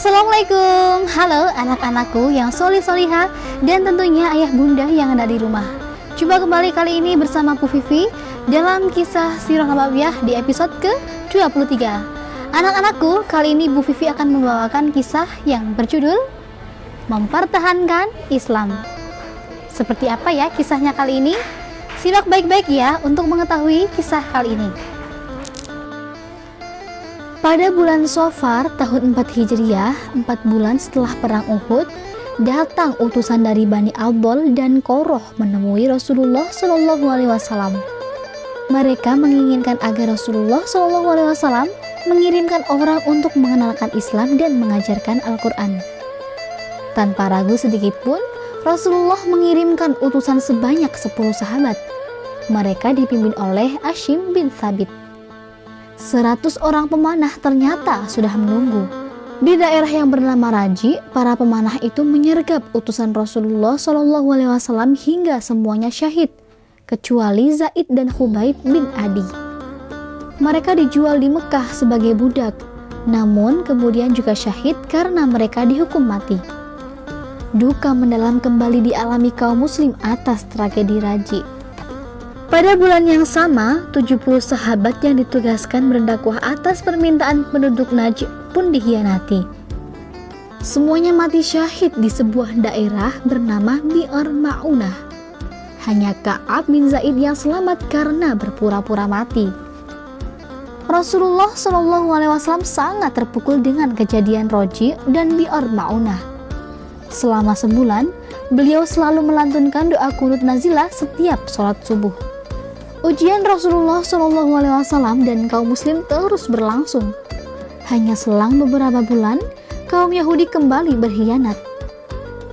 Assalamualaikum, halo anak-anakku yang solih-solihah dan tentunya ayah bunda yang ada di rumah. Jumpa kembali kali ini bersama Bu Vivi dalam kisah Sirah Nabawiyah di episode ke-23. Anak-anakku, kali ini Bu Vivi akan membawakan kisah yang berjudul Mempertahankan Islam. Seperti apa ya kisahnya kali ini? Simak baik-baik ya untuk mengetahui kisah kali ini. Pada bulan Safar tahun 4 Hijriah, 4 bulan setelah perang Uhud, datang utusan dari Bani Abdol dan Qoroh menemui Rasulullah SAW. Mereka menginginkan agar Rasulullah SAW mengirimkan orang untuk mengenalkan Islam dan mengajarkan Al-Quran. Tanpa ragu sedikit pun, Rasulullah mengirimkan utusan sebanyak 10 sahabat. Mereka dipimpin oleh Hashim bin Thabit. 100 orang pemanah ternyata sudah menunggu. Di daerah yang bernama Raji, para pemanah itu menyergap utusan Rasulullah SAW hingga semuanya syahid, kecuali Zaid dan Khubayb bin Adi. Mereka dijual di Mekah sebagai budak, namun kemudian juga syahid karena mereka dihukum mati. Duka mendalam kembali dialami kaum muslim atas tragedi Raji. Pada bulan yang sama, 70 sahabat yang ditugaskan berdakwah atas permintaan penduduk Najd pun dikhianati. Semuanya mati syahid di sebuah daerah bernama Bi'ar Ma'unah. Hanya Ka'ab bin Zaid yang selamat karena berpura-pura mati. Rasulullah SAW sangat terpukul dengan kejadian Raji dan Bi'ar Ma'unah. Selama sebulan, beliau selalu melantunkan doa kunut nazilah setiap sholat subuh. Ujian Rasulullah SAW dan kaum muslim terus berlangsung. Hanya selang beberapa bulan, kaum Yahudi kembali berkhianat.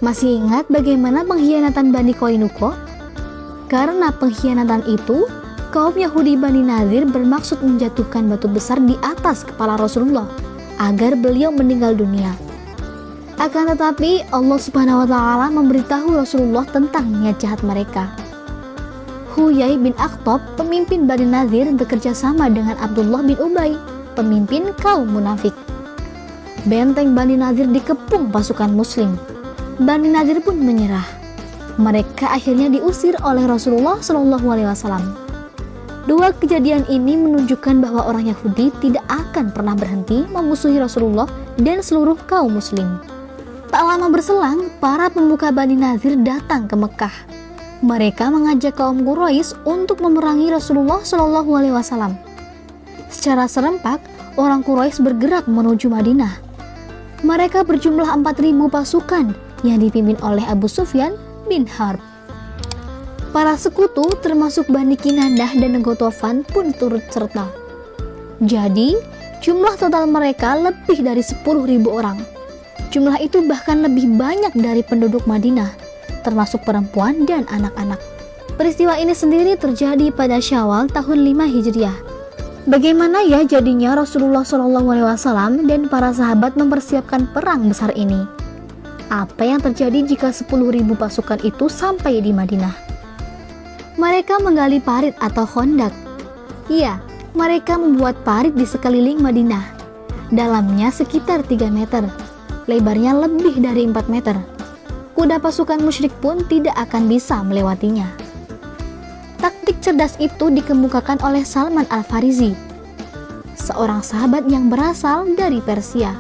Masih ingat bagaimana pengkhianatan Bani Qainuqa? Karena pengkhianatan itu, kaum Yahudi Bani Nadir bermaksud menjatuhkan batu besar di atas kepala Rasulullah agar beliau meninggal dunia. Akan tetapi Allah Subhanahu wa Ta'ala memberitahu Rasulullah tentang niat jahat mereka. Huyai bin Akhtab, pemimpin Bani Nadir, bekerja sama dengan Abdullah bin Ubay, pemimpin kaum munafik. Benteng Bani Nadir dikepung pasukan muslim. Bani Nadir pun menyerah. Mereka akhirnya diusir oleh Rasulullah SAW. Dua kejadian ini menunjukkan bahwa orang Yahudi tidak akan pernah berhenti memusuhi Rasulullah dan seluruh kaum muslim. Tak lama berselang, para pemuka Bani Nadir datang ke Mekah. Mereka mengajak kaum Quraisy untuk memerangi Rasulullah SAW. Secara serempak, orang Quraisy bergerak menuju Madinah. Mereka berjumlah 4.000 pasukan yang dipimpin oleh Abu Sufyan bin Harb. Para sekutu termasuk Bani Kinandah dan Ghatafan pun turut serta. Jadi, jumlah total mereka lebih dari 10.000 orang. Jumlah itu bahkan lebih banyak dari penduduk Madinah, termasuk perempuan dan anak-anak. Peristiwa ini sendiri terjadi pada Syawal tahun 5 Hijriah. Bagaimana ya jadinya Rasulullah SAW dan para sahabat mempersiapkan perang besar ini? Apa yang terjadi jika 10.000 pasukan itu sampai di Madinah? Mereka menggali parit atau khondak. Iya, mereka membuat parit di sekeliling Madinah. Dalamnya sekitar 3 meter, lebarnya lebih dari 4 meter. Kuda pasukan musyrik pun tidak akan bisa melewatinya. Taktik cerdas itu dikemukakan oleh Salman Al-Farisi, seorang sahabat yang berasal dari Persia.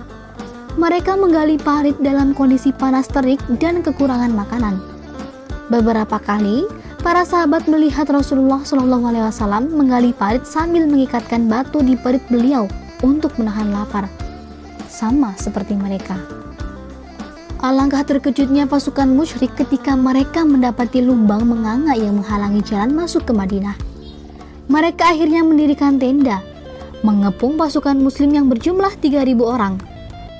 Mereka menggali parit dalam kondisi panas terik dan kekurangan makanan. Beberapa kali, para sahabat melihat Rasulullah SAW menggali parit sambil mengikatkan batu di perut beliau untuk menahan lapar, sama seperti mereka. Alangkah terkejutnya pasukan musyrik ketika mereka mendapati lubang menganga yang menghalangi jalan masuk ke Madinah. Mereka akhirnya mendirikan tenda, mengepung pasukan muslim yang berjumlah 3.000 orang.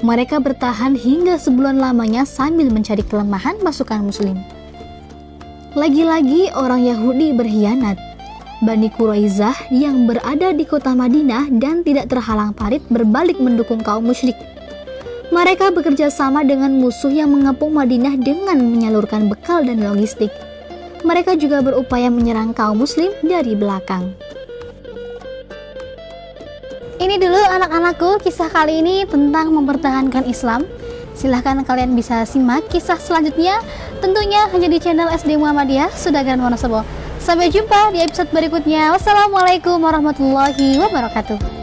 Mereka bertahan hingga sebulan lamanya sambil mencari kelemahan pasukan muslim. Lagi-lagi orang Yahudi berkhianat. Bani Quraisyah yang berada di kota Madinah dan tidak terhalang parit berbalik mendukung kaum musyrik. Mereka bekerja sama dengan musuh yang mengepung Madinah dengan menyalurkan bekal dan logistik. Mereka juga berupaya menyerang kaum muslim dari belakang. Ini dulu anak-anakku kisah kali ini tentang mempertahankan Islam. Silahkan kalian bisa simak kisah selanjutnya, tentunya hanya di channel SD Muhammadiyah Sudagan Wonosobo. Sampai jumpa di episode berikutnya. Wassalamualaikum warahmatullahi wabarakatuh.